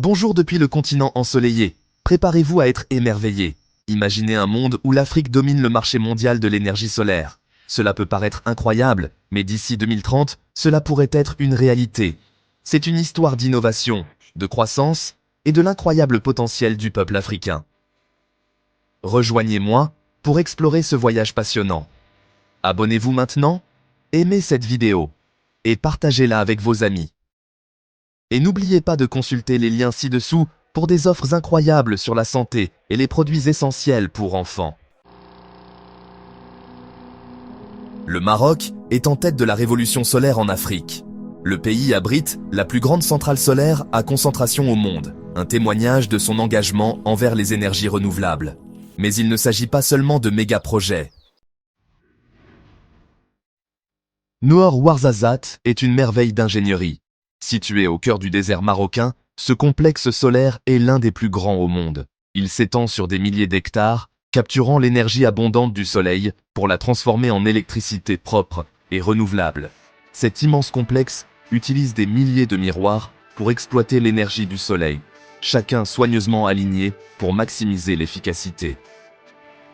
Bonjour depuis le continent ensoleillé. Préparez-vous à être émerveillé. Imaginez un monde où l'Afrique domine le marché mondial de l'énergie solaire. Cela peut paraître incroyable, mais d'ici 2030, cela pourrait être une réalité. C'est une histoire d'innovation, de croissance et de l'incroyable potentiel du peuple africain. Rejoignez-moi pour explorer ce voyage passionnant. Abonnez-vous maintenant, aimez cette vidéo et partagez-la avec vos amis. Et n'oubliez pas de consulter les liens ci-dessous pour des offres incroyables sur la santé et les produits essentiels pour enfants. Le Maroc est en tête de la révolution solaire en Afrique. Le pays abrite la plus grande centrale solaire à concentration au monde, un témoignage de son engagement envers les énergies renouvelables. Mais il ne s'agit pas seulement de méga-projets. Noor Ouarzazate est une merveille d'ingénierie. Situé au cœur du désert marocain, ce complexe solaire est l'un des plus grands au monde. Il s'étend sur des milliers d'hectares, capturant l'énergie abondante du soleil pour la transformer en électricité propre et renouvelable. Cet immense complexe utilise des milliers de miroirs pour exploiter l'énergie du soleil, chacun soigneusement aligné pour maximiser l'efficacité.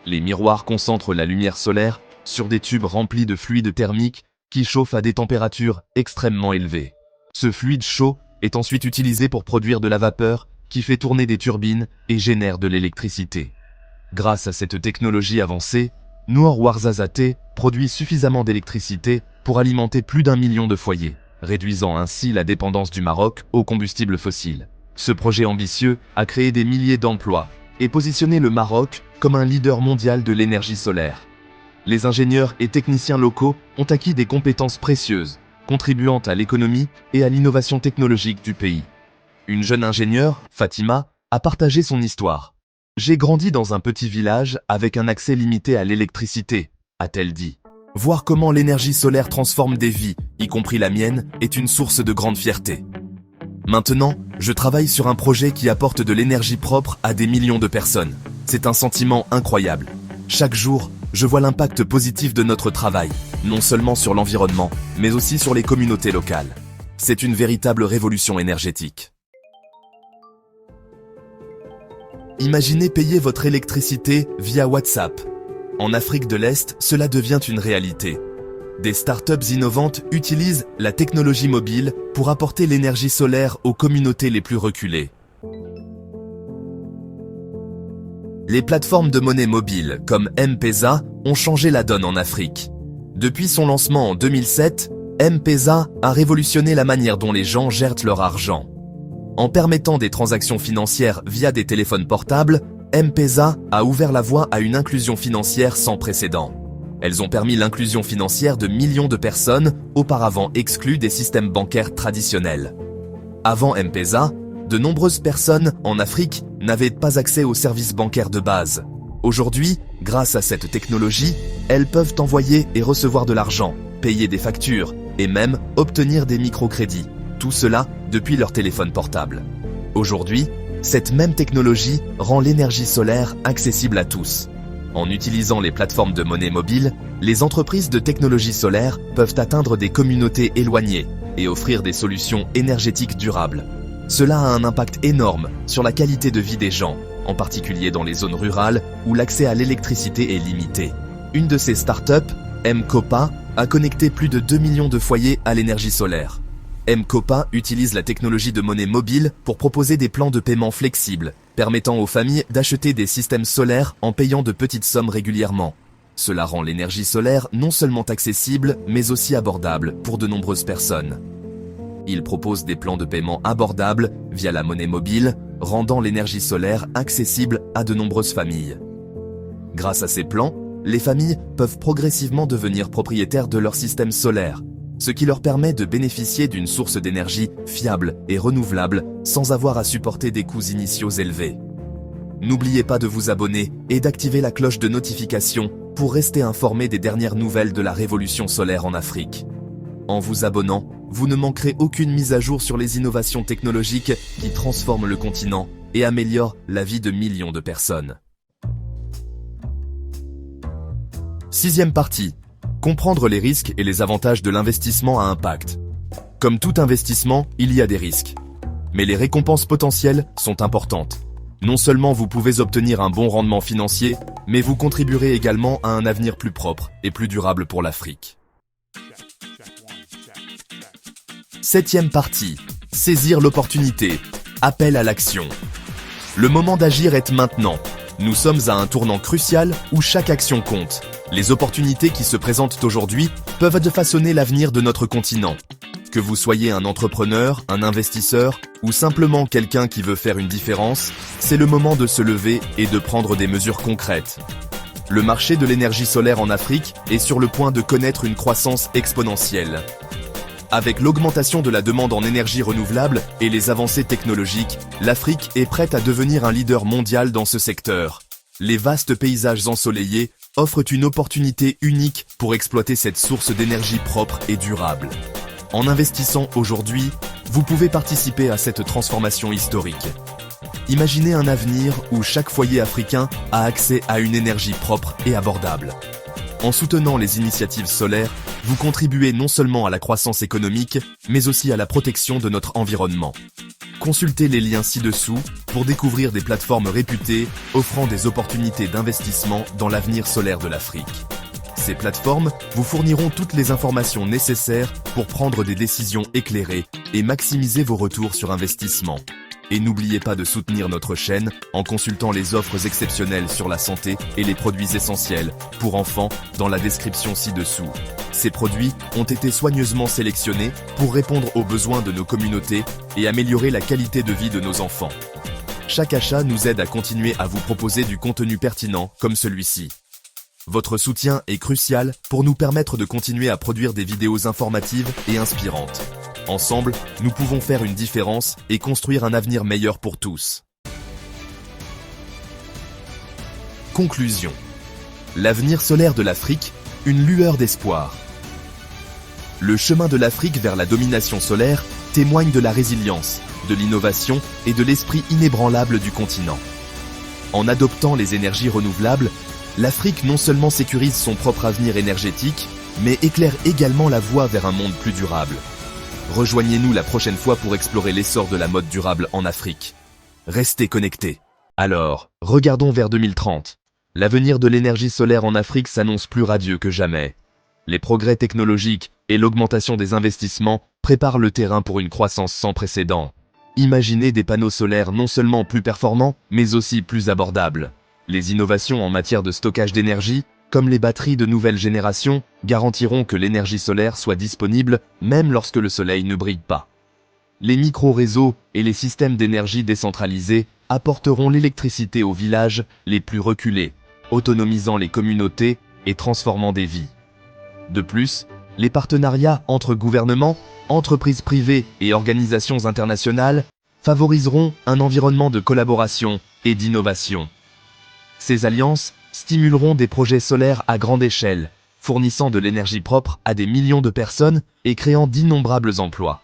Les miroirs concentrent la lumière solaire sur des tubes remplis de fluide thermique qui chauffent à des températures extrêmement élevées. Ce fluide chaud est ensuite utilisé pour produire de la vapeur qui fait tourner des turbines et génère de l'électricité. Grâce à cette technologie avancée, Noor Ouarzazate produit suffisamment d'électricité pour alimenter plus d'1 million de foyers, réduisant ainsi la dépendance du Maroc aux combustibles fossiles. Ce projet ambitieux a créé des milliers d'emplois et positionné le Maroc comme un leader mondial de l'énergie solaire. Les ingénieurs et techniciens locaux ont acquis des compétences précieuses, contribuant à l'économie et à l'innovation technologique du pays. Une jeune ingénieure, Fatima, a partagé son histoire. « J'ai grandi dans un petit village avec un accès limité à l'électricité », a-t-elle dit. Voir comment l'énergie solaire transforme des vies, y compris la mienne, est une source de grande fierté. Maintenant, je travaille sur un projet qui apporte de l'énergie propre à des millions de personnes. C'est un sentiment incroyable. Chaque jour, je vois l'impact positif de notre travail, non seulement sur l'environnement, mais aussi sur les communautés locales. C'est une véritable révolution énergétique. Imaginez payer votre électricité via WhatsApp. En Afrique de l'Est, cela devient une réalité. Des startups innovantes utilisent la technologie mobile pour apporter l'énergie solaire aux communautés les plus reculées. Les plateformes de monnaie mobile comme M-Pesa ont changé la donne en Afrique. Depuis son lancement en 2007, M-Pesa a révolutionné la manière dont les gens gèrent leur argent. En permettant des transactions financières via des téléphones portables, M-Pesa a ouvert la voie à une inclusion financière sans précédent. Elles ont permis l'inclusion financière de millions de personnes auparavant exclues des systèmes bancaires traditionnels. Avant M-Pesa, de nombreuses personnes en Afrique n'avaient pas accès aux services bancaires de base. Aujourd'hui, grâce à cette technologie, elles peuvent envoyer et recevoir de l'argent, payer des factures et même obtenir des microcrédits. Tout cela depuis leur téléphone portable. Aujourd'hui, cette même technologie rend l'énergie solaire accessible à tous. En utilisant les plateformes de monnaie mobile, les entreprises de technologie solaire peuvent atteindre des communautés éloignées et offrir des solutions énergétiques durables. Cela a un impact énorme sur la qualité de vie des gens, en particulier dans les zones rurales où l'accès à l'électricité est limité. Une de ces startups, M-Kopa, a connecté plus de 2 millions de foyers à l'énergie solaire. M-Kopa utilise la technologie de monnaie mobile pour proposer des plans de paiement flexibles, permettant aux familles d'acheter des systèmes solaires en payant de petites sommes régulièrement. Cela rend l'énergie solaire non seulement accessible, mais aussi abordable pour de nombreuses personnes. Il propose des plans de paiement abordables via la monnaie mobile, rendant l'énergie solaire accessible à de nombreuses familles. Grâce à ces plans, les familles peuvent progressivement devenir propriétaires de leur système solaire, ce qui leur permet de bénéficier d'une source d'énergie fiable et renouvelable sans avoir à supporter des coûts initiaux élevés. N'oubliez pas de vous abonner et d'activer la cloche de notification pour rester informé des dernières nouvelles de la révolution solaire en Afrique. En vous abonnant, vous ne manquerez aucune mise à jour sur les innovations technologiques qui transforment le continent et améliorent la vie de millions de personnes. Sixième partie. Comprendre les risques et les avantages de l'investissement à impact. Comme tout investissement, il y a des risques. Mais les récompenses potentielles sont importantes. Non seulement vous pouvez obtenir un bon rendement financier, mais vous contribuerez également à un avenir plus propre et plus durable pour l'Afrique. 7e partie. Saisir l'opportunité. Appel à l'action. Le moment d'agir est maintenant. Nous sommes à un tournant crucial où chaque action compte. Les opportunités qui se présentent aujourd'hui peuvent façonner l'avenir de notre continent. Que vous soyez un entrepreneur, un investisseur ou simplement quelqu'un qui veut faire une différence, c'est le moment de se lever et de prendre des mesures concrètes. Le marché de l'énergie solaire en Afrique est sur le point de connaître une croissance exponentielle. Avec l'augmentation de la demande en énergie renouvelable et les avancées technologiques, l'Afrique est prête à devenir un leader mondial dans ce secteur. Les vastes paysages ensoleillés offrent une opportunité unique pour exploiter cette source d'énergie propre et durable. En investissant aujourd'hui, vous pouvez participer à cette transformation historique. Imaginez un avenir où chaque foyer africain a accès à une énergie propre et abordable. En soutenant les initiatives solaires, vous contribuez non seulement à la croissance économique, mais aussi à la protection de notre environnement. Consultez les liens ci-dessous pour découvrir des plateformes réputées offrant des opportunités d'investissement dans l'avenir solaire de l'Afrique. Ces plateformes vous fourniront toutes les informations nécessaires pour prendre des décisions éclairées et maximiser vos retours sur investissement. Et n'oubliez pas de soutenir notre chaîne en consultant les offres exceptionnelles sur la santé et les produits essentiels pour enfants dans la description ci-dessous. Ces produits ont été soigneusement sélectionnés pour répondre aux besoins de nos communautés et améliorer la qualité de vie de nos enfants. Chaque achat nous aide à continuer à vous proposer du contenu pertinent comme celui-ci. Votre soutien est crucial pour nous permettre de continuer à produire des vidéos informatives et inspirantes. Ensemble, nous pouvons faire une différence et construire un avenir meilleur pour tous. Conclusion. L'avenir solaire de l'Afrique, une lueur d'espoir. Le chemin de l'Afrique vers la domination solaire témoigne de la résilience, de l'innovation et de l'esprit inébranlable du continent. En adoptant les énergies renouvelables, l'Afrique non seulement sécurise son propre avenir énergétique, mais éclaire également la voie vers un monde plus durable. Rejoignez-nous la prochaine fois pour explorer l'essor de la mode durable en Afrique. Restez connectés. Alors, regardons vers 2030. L'avenir de l'énergie solaire en Afrique s'annonce plus radieux que jamais. Les progrès technologiques et l'augmentation des investissements préparent le terrain pour une croissance sans précédent. Imaginez des panneaux solaires non seulement plus performants, mais aussi plus abordables. Les innovations en matière de stockage d'énergie, comme les batteries de nouvelle génération, garantiront que l'énergie solaire soit disponible même lorsque le soleil ne brille pas. Les micro-réseaux et les systèmes d'énergie décentralisés apporteront l'électricité aux villages les plus reculés, autonomisant les communautés et transformant des vies. De plus, les partenariats entre gouvernements, entreprises privées et organisations internationales favoriseront un environnement de collaboration et d'innovation. Ces alliances stimuleront des projets solaires à grande échelle, fournissant de l'énergie propre à des millions de personnes et créant d'innombrables emplois.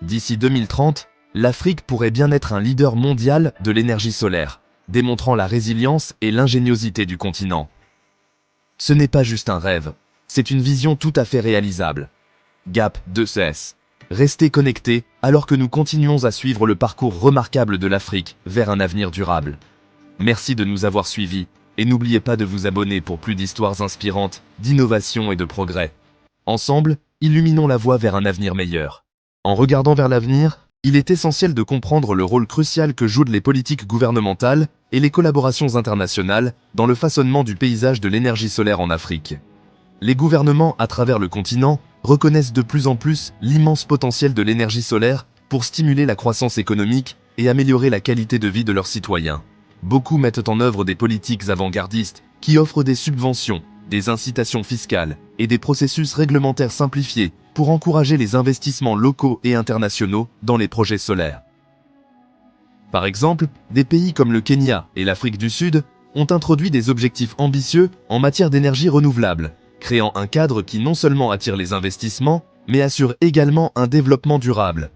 D'ici 2030, l'Afrique pourrait bien être un leader mondial de l'énergie solaire, démontrant la résilience et l'ingéniosité du continent. Ce n'est pas juste un rêve, c'est une vision tout à fait réalisable. GAP 2CS. Restez connectés alors que nous continuons à suivre le parcours remarquable de l'Afrique vers un avenir durable. Merci de nous avoir suivis. Et n'oubliez pas de vous abonner pour plus d'histoires inspirantes, d'innovation et de progrès. Ensemble, illuminons la voie vers un avenir meilleur. En regardant vers l'avenir, il est essentiel de comprendre le rôle crucial que jouent les politiques gouvernementales et les collaborations internationales dans le façonnement du paysage de l'énergie solaire en Afrique. Les gouvernements à travers le continent reconnaissent de plus en plus l'immense potentiel de l'énergie solaire pour stimuler la croissance économique et améliorer la qualité de vie de leurs citoyens. Beaucoup mettent en œuvre des politiques avant-gardistes qui offrent des subventions, des incitations fiscales et des processus réglementaires simplifiés pour encourager les investissements locaux et internationaux dans les projets solaires. Par exemple, des pays comme le Kenya et l'Afrique du Sud ont introduit des objectifs ambitieux en matière d'énergie renouvelable, créant un cadre qui non seulement attire les investissements, mais assure également un développement durable.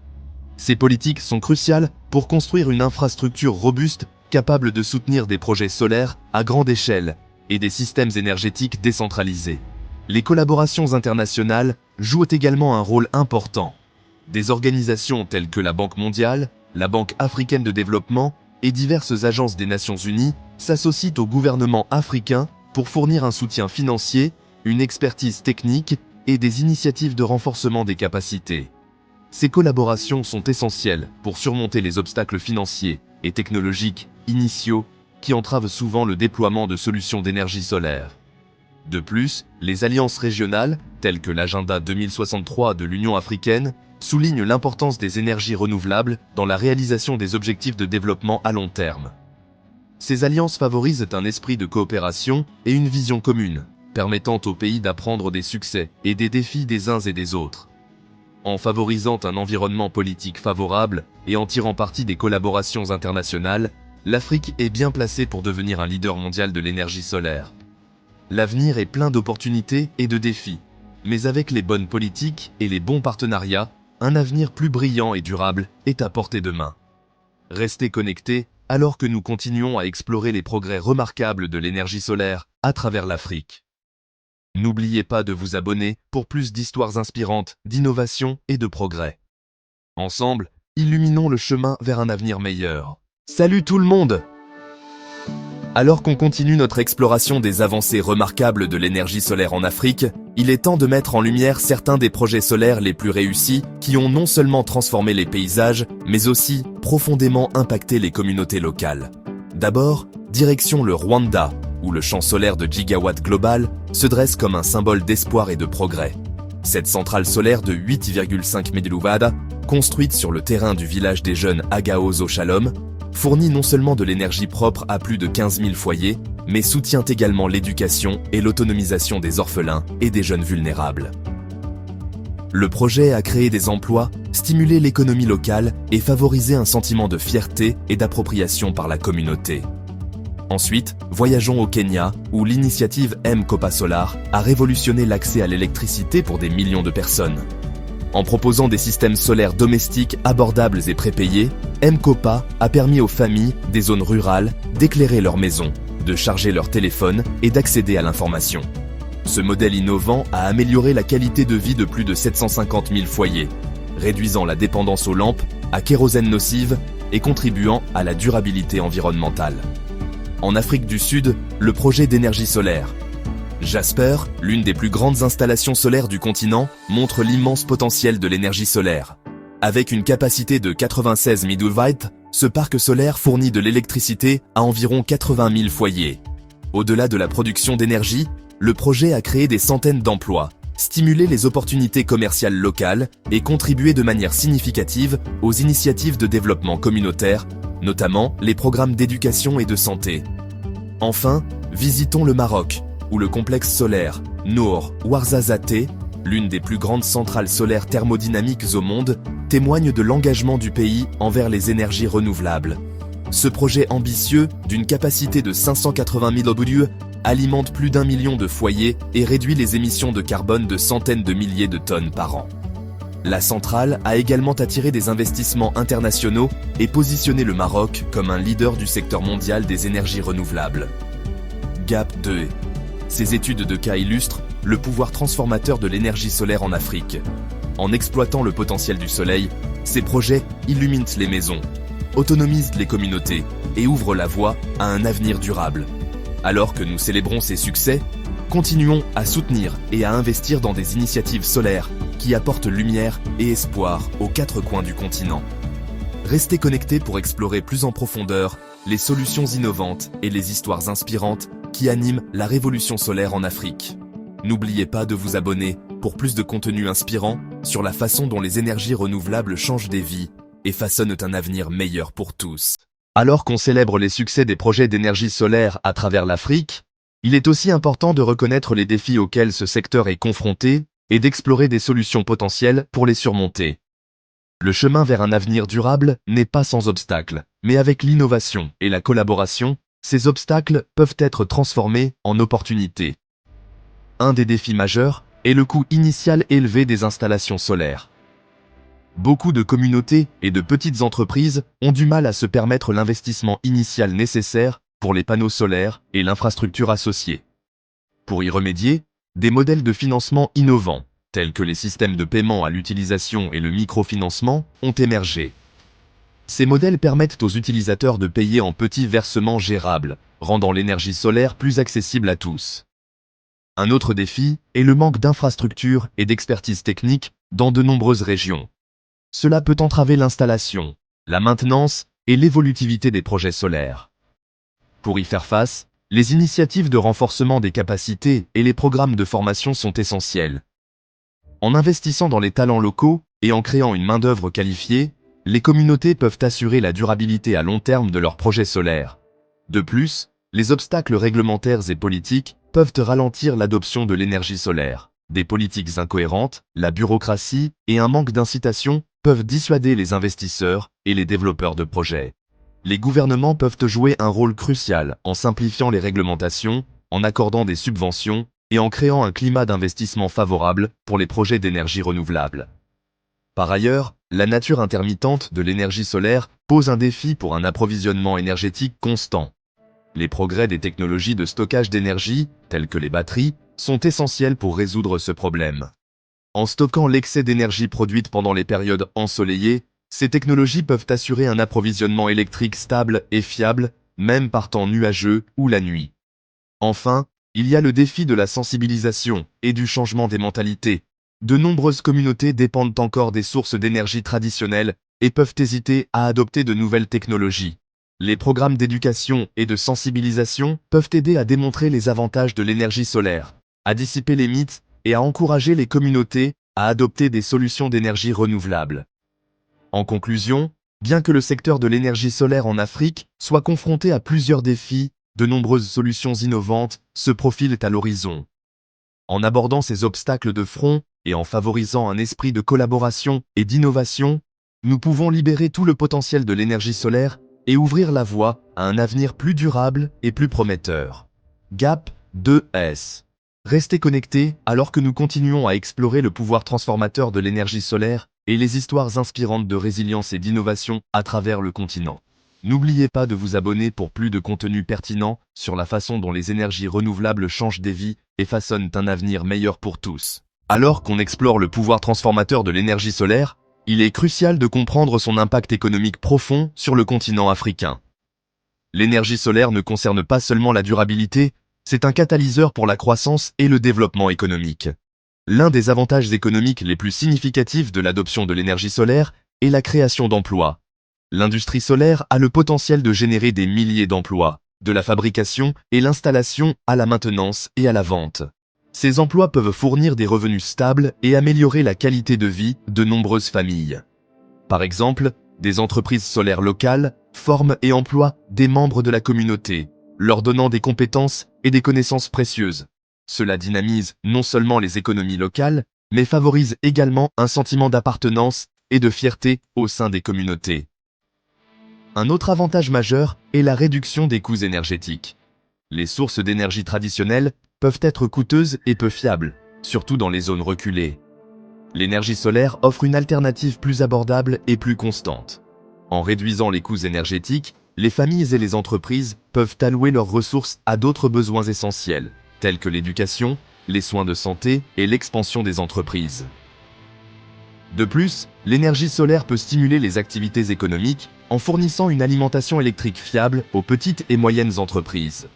Ces politiques sont cruciales pour construire une infrastructure robuste capable de soutenir des projets solaires à grande échelle et des systèmes énergétiques décentralisés. Les collaborations internationales jouent également un rôle important. Des organisations telles que la Banque mondiale, la Banque africaine de développement et diverses agences des Nations Unies s'associent au gouvernement africain pour fournir un soutien financier, une expertise technique et des initiatives de renforcement des capacités. Ces collaborations sont essentielles pour surmonter les obstacles financiers et technologiques initiaux qui entravent souvent le déploiement de solutions d'énergie solaire. De plus, les alliances régionales, telles que l'Agenda 2063 de l'Union africaine, soulignent l'importance des énergies renouvelables dans la réalisation des objectifs de développement à long terme. Ces alliances favorisent un esprit de coopération et une vision commune, permettant aux pays d'apprendre des succès et des défis des uns et des autres. En favorisant un environnement politique favorable et en tirant parti des collaborations internationales, l'Afrique est bien placée pour devenir un leader mondial de l'énergie solaire. L'avenir est plein d'opportunités et de défis, mais avec les bonnes politiques et les bons partenariats, un avenir plus brillant et durable est à portée de main. Restez connectés alors que nous continuons à explorer les progrès remarquables de l'énergie solaire à travers l'Afrique. N'oubliez pas de vous abonner pour plus d'histoires inspirantes, d'innovation et de progrès. Ensemble, illuminons le chemin vers un avenir meilleur. Salut tout le monde! Alors qu'on continue notre exploration des avancées remarquables de l'énergie solaire en Afrique, il est temps de mettre en lumière certains des projets solaires les plus réussis qui ont non seulement transformé les paysages, mais aussi profondément impacté les communautés locales. D'abord, direction le Rwanda, où le champ solaire de Gigawatt Global se dresse comme un symbole d'espoir et de progrès. Cette centrale solaire de 8,5 MW, construite sur le terrain du village des jeunes Agaozo Shalom, fournit non seulement de l'énergie propre à plus de 15 000 foyers, mais soutient également l'éducation et l'autonomisation des orphelins et des jeunes vulnérables. Le projet a créé des emplois, stimulé l'économie locale et favorisé un sentiment de fierté et d'appropriation par la communauté. Ensuite, voyageons au Kenya, où l'initiative M-Kopa Solar a révolutionné l'accès à l'électricité pour des millions de personnes. En proposant des systèmes solaires domestiques abordables et prépayés, M-Kopa a permis aux familles des zones rurales d'éclairer leurs maisons, de charger leur téléphone et d'accéder à l'information. Ce modèle innovant a amélioré la qualité de vie de plus de 750 000 foyers, réduisant la dépendance aux lampes, à kérosène nocive et contribuant à la durabilité environnementale. En Afrique du Sud, le projet d'énergie solaire Jasper, l'une des plus grandes installations solaires du continent, montre l'immense potentiel de l'énergie solaire. Avec une capacité de 96 MW, ce parc solaire fournit de l'électricité à environ 80 000 foyers. Au-delà de la production d'énergie, le projet a créé des centaines d'emplois, stimulé les opportunités commerciales locales et contribué de manière significative aux initiatives de développement communautaire, notamment les programmes d'éducation et de santé. Enfin, visitons le Maroc, où le complexe solaire Noor Ouarzazate, l'une des plus grandes centrales solaires thermodynamiques au monde, témoigne de l'engagement du pays envers les énergies renouvelables. Ce projet ambitieux, d'une capacité de 580 000 obus, alimente plus d'1 million de foyers et réduit les émissions de carbone de centaines de milliers de tonnes par an. La centrale a également attiré des investissements internationaux et positionné le Maroc comme un leader du secteur mondial des énergies renouvelables. GAP 2. Ces études de cas illustrent le pouvoir transformateur de l'énergie solaire en Afrique. En exploitant le potentiel du soleil, ces projets illuminent les maisons, autonomisent les communautés et ouvrent la voie à un avenir durable. Alors que nous célébrons ces succès, continuons à soutenir et à investir dans des initiatives solaires qui apportent lumière et espoir aux quatre coins du continent. Restez connectés pour explorer plus en profondeur les solutions innovantes et les histoires inspirantes qui animent la révolution solaire en Afrique. N'oubliez pas de vous abonner pour plus de contenu inspirant sur la façon dont les énergies renouvelables changent des vies et façonnent un avenir meilleur pour tous. Alors qu'on célèbre les succès des projets d'énergie solaire à travers l'Afrique, il est aussi important de reconnaître les défis auxquels ce secteur est confronté et d'explorer des solutions potentielles pour les surmonter. Le chemin vers un avenir durable n'est pas sans obstacles, mais avec l'innovation et la collaboration, ces obstacles peuvent être transformés en opportunités. Un des défis majeurs est le coût initial élevé des installations solaires. Beaucoup de communautés et de petites entreprises ont du mal à se permettre l'investissement initial nécessaire pour les panneaux solaires et l'infrastructure associée. Pour y remédier, des modèles de financement innovants, tels que les systèmes de paiement à l'utilisation et le microfinancement, ont émergé. Ces modèles permettent aux utilisateurs de payer en petits versements gérables, rendant l'énergie solaire plus accessible à tous. Un autre défi est le manque d'infrastructures et d'expertise technique dans de nombreuses régions. Cela peut entraver l'installation, la maintenance et l'évolutivité des projets solaires. Pour y faire face, les initiatives de renforcement des capacités et les programmes de formation sont essentiels. En investissant dans les talents locaux et en créant une main-d'œuvre qualifiée, les communautés peuvent assurer la durabilité à long terme de leurs projets solaires. De plus, les obstacles réglementaires et politiques peuvent ralentir l'adoption de l'énergie solaire. Des politiques incohérentes, la bureaucratie et un manque d'incitation peuvent dissuader les investisseurs et les développeurs de projets. Les gouvernements peuvent jouer un rôle crucial en simplifiant les réglementations, en accordant des subventions et en créant un climat d'investissement favorable pour les projets d'énergie renouvelable. Par ailleurs, la nature intermittente de l'énergie solaire pose un défi pour un approvisionnement énergétique constant. Les progrès des technologies de stockage d'énergie, telles que les batteries, sont essentiels pour résoudre ce problème. En stockant l'excès d'énergie produite pendant les périodes ensoleillées, ces technologies peuvent assurer un approvisionnement électrique stable et fiable, même par temps nuageux ou la nuit. Enfin, il y a le défi de la sensibilisation et du changement des mentalités. De nombreuses communautés dépendent encore des sources d'énergie traditionnelles et peuvent hésiter à adopter de nouvelles technologies. Les programmes d'éducation et de sensibilisation peuvent aider à démontrer les avantages de l'énergie solaire, à dissiper les mythes et à encourager les communautés à adopter des solutions d'énergie renouvelables. En conclusion, bien que le secteur de l'énergie solaire en Afrique soit confronté à plusieurs défis, de nombreuses solutions innovantes se profilent à l'horizon. En abordant ces obstacles de front et en favorisant un esprit de collaboration et d'innovation, nous pouvons libérer tout le potentiel de l'énergie solaire et ouvrir la voie à un avenir plus durable et plus prometteur. GAP 2S. Restez connectés alors que nous continuons à explorer le pouvoir transformateur de l'énergie solaire et les histoires inspirantes de résilience et d'innovation à travers le continent. N'oubliez pas de vous abonner pour plus de contenu pertinent sur la façon dont les énergies renouvelables changent des vies et façonnent un avenir meilleur pour tous. Alors qu'on explore le pouvoir transformateur de l'énergie solaire, il est crucial de comprendre son impact économique profond sur le continent africain. L'énergie solaire ne concerne pas seulement la durabilité, c'est un catalyseur pour la croissance et le développement économique. L'un des avantages économiques les plus significatifs de l'adoption de l'énergie solaire est la création d'emplois. L'industrie solaire a le potentiel de générer des milliers d'emplois, de la fabrication et l'installation à la maintenance et à la vente. Ces emplois peuvent fournir des revenus stables et améliorer la qualité de vie de nombreuses familles. Par exemple, des entreprises solaires locales forment et emploient des membres de la communauté, leur donnant des compétences et des connaissances précieuses. Cela dynamise non seulement les économies locales, mais favorise également un sentiment d'appartenance et de fierté au sein des communautés. Un autre avantage majeur est la réduction des coûts énergétiques. Les sources d'énergie traditionnelles peuvent être coûteuses et peu fiables, surtout dans les zones reculées. L'énergie solaire offre une alternative plus abordable et plus constante. En réduisant les coûts énergétiques, les familles et les entreprises peuvent allouer leurs ressources à d'autres besoins essentiels, tels que l'éducation, les soins de santé et l'expansion des entreprises. De plus, l'énergie solaire peut stimuler les activités économiques en fournissant une alimentation électrique fiable aux petites et moyennes entreprises.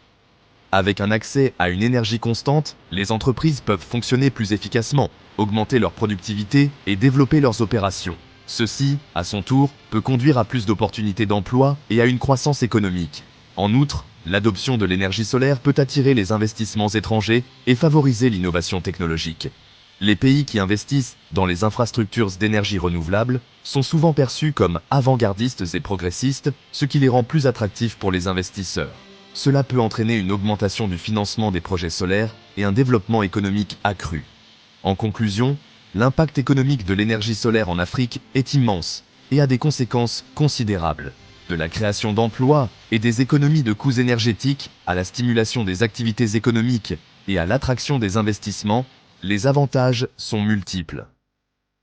Avec un accès à une énergie constante, les entreprises peuvent fonctionner plus efficacement, augmenter leur productivité et développer leurs opérations. Ceci, à son tour, peut conduire à plus d'opportunités d'emploi et à une croissance économique. En outre, l'adoption de l'énergie solaire peut attirer les investissements étrangers et favoriser l'innovation technologique. Les pays qui investissent dans les infrastructures d'énergie renouvelable sont souvent perçus comme avant-gardistes et progressistes, ce qui les rend plus attractifs pour les investisseurs. Cela peut entraîner une augmentation du financement des projets solaires et un développement économique accru. En conclusion, l'impact économique de l'énergie solaire en Afrique est immense et a des conséquences considérables. De la création d'emplois et des économies de coûts énergétiques à la stimulation des activités économiques et à l'attraction des investissements, les avantages sont multiples.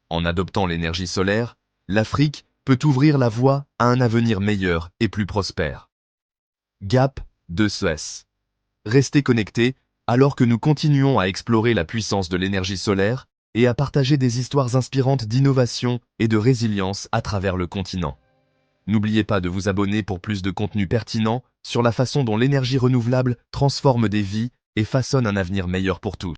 En adoptant l'énergie solaire, l'Afrique peut ouvrir la voie à un avenir meilleur et plus prospère. GAP 2S. Restez connectés alors que nous continuons à explorer la puissance de l'énergie solaire et à partager des histoires inspirantes d'innovation et de résilience à travers le continent. N'oubliez pas de vous abonner pour plus de contenu pertinent sur la façon dont l'énergie renouvelable transforme des vies et façonne un avenir meilleur pour tous.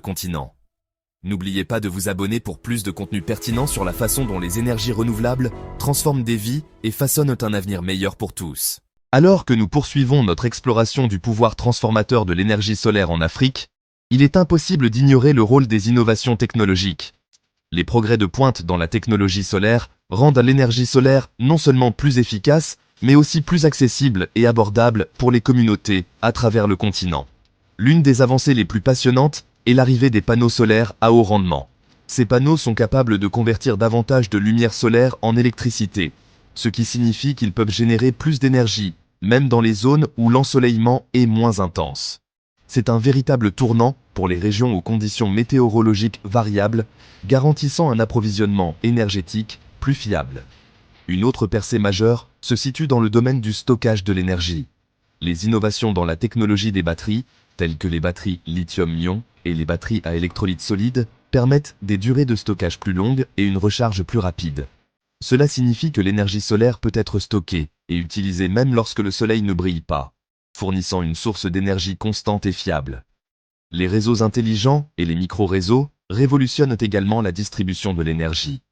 Continent. N'oubliez pas de vous abonner pour plus de contenu pertinent sur la façon dont les énergies renouvelables transforment des vies et façonnent un avenir meilleur pour tous. Alors que nous poursuivons notre exploration du pouvoir transformateur de l'énergie solaire en Afrique, il est impossible d'ignorer le rôle des innovations technologiques. Les progrès de pointe dans la technologie solaire rendent l'énergie solaire non seulement plus efficace, mais aussi plus accessible et abordable pour les communautés à travers le continent. L'une des avancées les plus passionnantes est l'arrivée des panneaux solaires à haut rendement. Ces panneaux sont capables de convertir davantage de lumière solaire en électricité, ce qui signifie qu'ils peuvent générer plus d'énergie, même dans les zones où l'ensoleillement est moins intense. C'est un véritable tournant pour les régions aux conditions météorologiques variables, garantissant un approvisionnement énergétique plus fiable. Une autre percée majeure se situe dans le domaine du stockage de l'énergie. Les innovations dans la technologie des batteries, telles que les batteries lithium-ion et les batteries à électrolyte solide, permettent des durées de stockage plus longues et une recharge plus rapide. Cela signifie que l'énergie solaire peut être stockée et utilisée même lorsque le soleil ne brille pas, fournissant une source d'énergie constante et fiable. Les réseaux intelligents et les micro-réseaux révolutionnent également la distribution de l'énergie.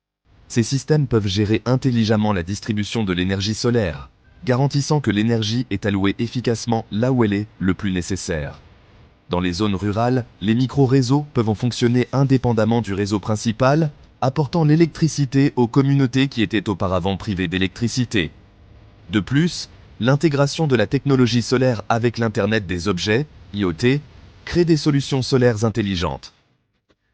Ces systèmes peuvent gérer intelligemment la distribution de l'énergie solaire, garantissant que l'énergie est allouée efficacement là où elle est le plus nécessaire. Dans les zones rurales, les micro-réseaux peuvent fonctionner indépendamment du réseau principal, apportant l'électricité aux communautés qui étaient auparavant privées d'électricité. De plus, l'intégration de la technologie solaire avec l'Internet des objets, IoT, crée des solutions solaires intelligentes.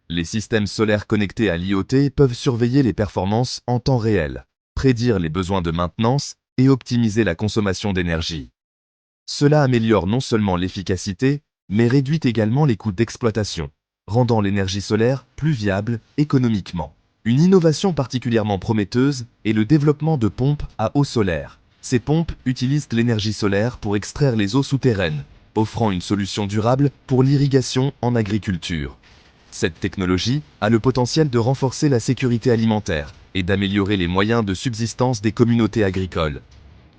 Les systèmes solaires connectés à l'IoT peuvent surveiller les performances en temps réel, prédire les besoins de maintenance et optimiser la consommation d'énergie. Cela améliore non seulement l'efficacité, mais réduit également les coûts d'exploitation, rendant l'énergie solaire plus viable économiquement. Une innovation particulièrement prometteuse est le développement de pompes à eau solaire. Ces pompes utilisent l'énergie solaire pour extraire les eaux souterraines, offrant une solution durable pour l'irrigation en agriculture. Cette technologie a le potentiel de renforcer la sécurité alimentaire et d'améliorer les moyens de subsistance des communautés agricoles.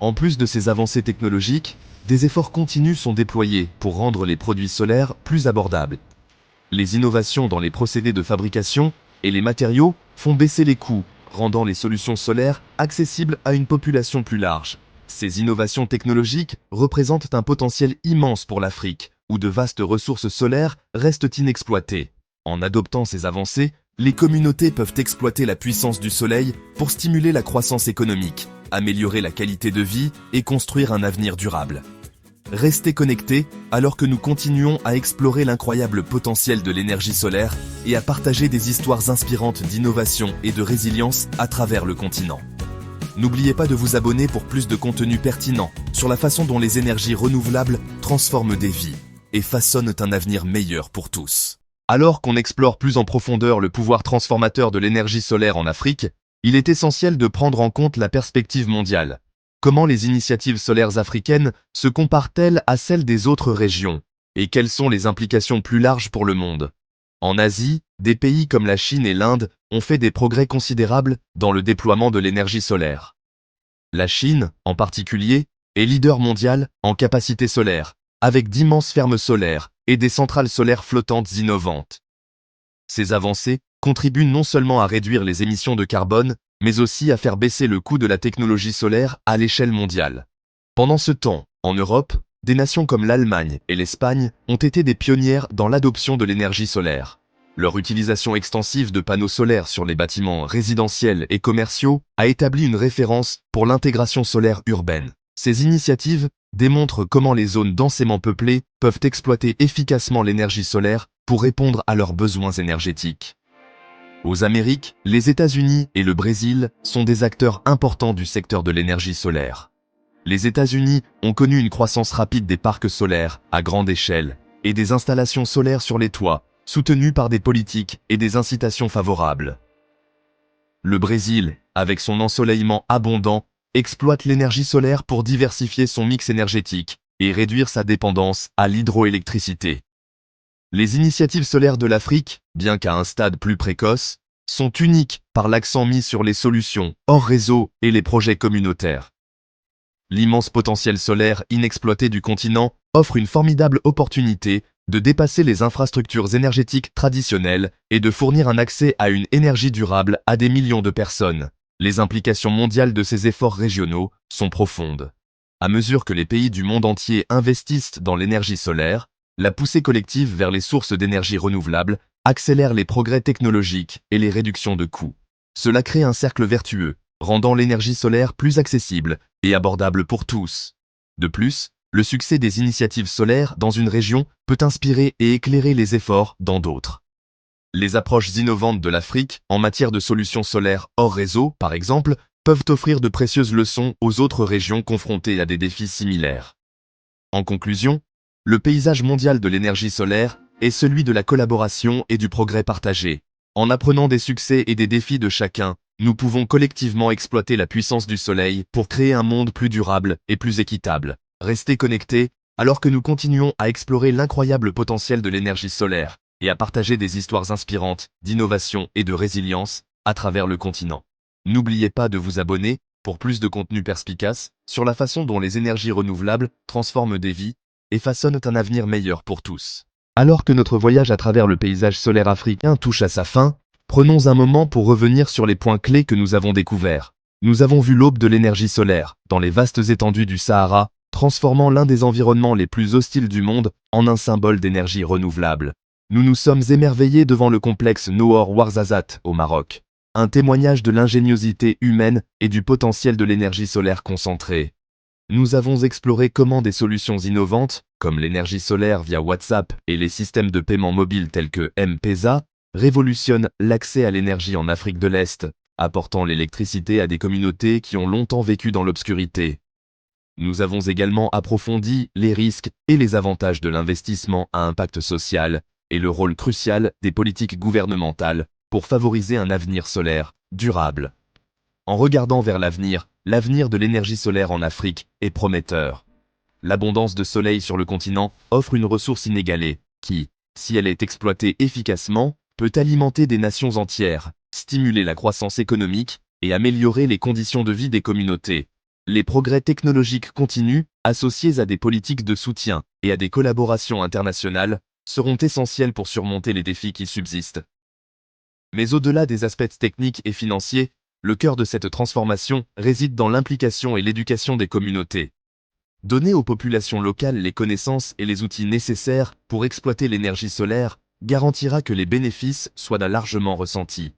En plus de ces avancées technologiques, des efforts continus sont déployés pour rendre les produits solaires plus abordables. Les innovations dans les procédés de fabrication et les matériaux font baisser les coûts, rendant les solutions solaires accessibles à une population plus large. Ces innovations technologiques représentent un potentiel immense pour l'Afrique, où de vastes ressources solaires restent inexploitées. En adoptant ces avancées, les communautés peuvent exploiter la puissance du soleil pour stimuler la croissance économique, améliorer la qualité de vie et construire un avenir durable. Restez connectés alors que nous continuons à explorer l'incroyable potentiel de l'énergie solaire et à partager des histoires inspirantes d'innovation et de résilience à travers le continent. N'oubliez pas de vous abonner pour plus de contenu pertinent sur la façon dont les énergies renouvelables transforment des vies et façonnent un avenir meilleur pour tous. Alors qu'on explore plus en profondeur le pouvoir transformateur de l'énergie solaire en Afrique, il est essentiel de prendre en compte la perspective mondiale. Comment les initiatives solaires africaines se comparent-elles à celles des autres régions? Et quelles sont les implications plus larges pour le monde? En Asie, des pays comme la Chine et l'Inde ont fait des progrès considérables dans le déploiement de l'énergie solaire. La Chine, en particulier, est leader mondial en capacité solaire, avec d'immenses fermes solaires et des centrales solaires flottantes innovantes. Ces avancées contribuent non seulement à réduire les émissions de carbone, mais aussi à faire baisser le coût de la technologie solaire à l'échelle mondiale. Pendant ce temps, en Europe, des nations comme l'Allemagne et l'Espagne ont été des pionnières dans l'adoption de l'énergie solaire. Leur utilisation extensive de panneaux solaires sur les bâtiments résidentiels et commerciaux a établi une référence pour l'intégration solaire urbaine. Ces initiatives démontrent comment les zones densément peuplées peuvent exploiter efficacement l'énergie solaire pour répondre à leurs besoins énergétiques. Aux Amériques, les États-Unis et le Brésil sont des acteurs importants du secteur de l'énergie solaire. Les États-Unis ont connu une croissance rapide des parcs solaires à grande échelle et des installations solaires sur les toits, soutenues par des politiques et des incitations favorables. Le Brésil, avec son ensoleillement abondant, exploite l'énergie solaire pour diversifier son mix énergétique et réduire sa dépendance à l'hydroélectricité. Les initiatives solaires de l'Afrique, bien qu'à un stade plus précoce, sont uniques par l'accent mis sur les solutions hors réseau et les projets communautaires. L'immense potentiel solaire inexploité du continent offre une formidable opportunité de dépasser les infrastructures énergétiques traditionnelles et de fournir un accès à une énergie durable à des millions de personnes. Les implications mondiales de ces efforts régionaux sont profondes. À mesure que les pays du monde entier investissent dans l'énergie solaire, la poussée collective vers les sources d'énergie renouvelables accélère les progrès technologiques et les réductions de coûts. Cela crée un cercle vertueux, rendant l'énergie solaire plus accessible et abordable pour tous. De plus, le succès des initiatives solaires dans une région peut inspirer et éclairer les efforts dans d'autres. Les approches innovantes de l'Afrique en matière de solutions solaires hors réseau, par exemple, peuvent offrir de précieuses leçons aux autres régions confrontées à des défis similaires. En conclusion, le paysage mondial de l'énergie solaire est celui de la collaboration et du progrès partagé. En apprenant des succès et des défis de chacun, nous pouvons collectivement exploiter la puissance du soleil pour créer un monde plus durable et plus équitable. Restez connectés alors que nous continuons à explorer l'incroyable potentiel de l'énergie solaire et à partager des histoires inspirantes d'innovation et de résilience à travers le continent. N'oubliez pas de vous abonner pour plus de contenu perspicace sur la façon dont les énergies renouvelables transforment des vies et façonnent un avenir meilleur pour tous. Alors que notre voyage à travers le paysage solaire africain touche à sa fin, prenons un moment pour revenir sur les points clés que nous avons découverts. Nous avons vu l'aube de l'énergie solaire dans les vastes étendues du Sahara, transformant l'un des environnements les plus hostiles du monde en un symbole d'énergie renouvelable. Nous nous sommes émerveillés devant le complexe Noor Ouarzazate au Maroc, un témoignage de l'ingéniosité humaine et du potentiel de l'énergie solaire concentrée. Nous avons exploré comment des solutions innovantes, comme l'énergie solaire via WhatsApp et les systèmes de paiement mobiles tels que M-Pesa, révolutionnent l'accès à l'énergie en Afrique de l'Est, apportant l'électricité à des communautés qui ont longtemps vécu dans l'obscurité. Nous avons également approfondi les risques et les avantages de l'investissement à impact social et le rôle crucial des politiques gouvernementales pour favoriser un avenir solaire durable. En regardant vers l'avenir de l'énergie solaire en Afrique est prometteur. L'abondance de soleil sur le continent offre une ressource inégalée qui, si elle est exploitée efficacement, peut alimenter des nations entières, stimuler la croissance économique et améliorer les conditions de vie des communautés. Les progrès technologiques continus, associés à des politiques de soutien et à des collaborations internationales, seront essentiels pour surmonter les défis qui subsistent. Mais au-delà des aspects techniques et financiers, le cœur de cette transformation réside dans l'implication et l'éducation des communautés. Donner aux populations locales les connaissances et les outils nécessaires pour exploiter l'énergie solaire garantira que les bénéfices soient largement ressentis.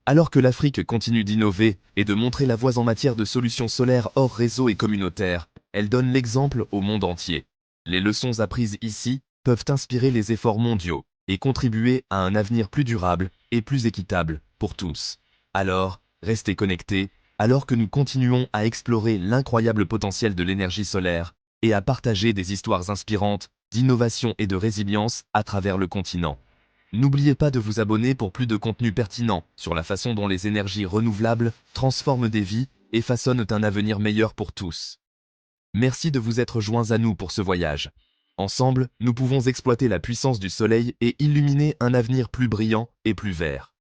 Alors que l'Afrique continue d'innover et de montrer la voie en matière de solutions solaires hors réseau et communautaire, elle donne l'exemple au monde entier. Les leçons apprises ici peuvent inspirer les efforts mondiaux et contribuer à un avenir plus durable et plus équitable pour tous. Alors, restez connectés, alors que nous continuons à explorer l'incroyable potentiel de l'énergie solaire et à partager des histoires inspirantes d'innovation et de résilience à travers le continent. N'oubliez pas de vous abonner pour plus de contenu pertinent sur la façon dont les énergies renouvelables transforment des vies et façonnent un avenir meilleur pour tous. Merci de vous être joints à nous pour ce voyage. Ensemble, nous pouvons exploiter la puissance du soleil et illuminer un avenir plus brillant et plus vert.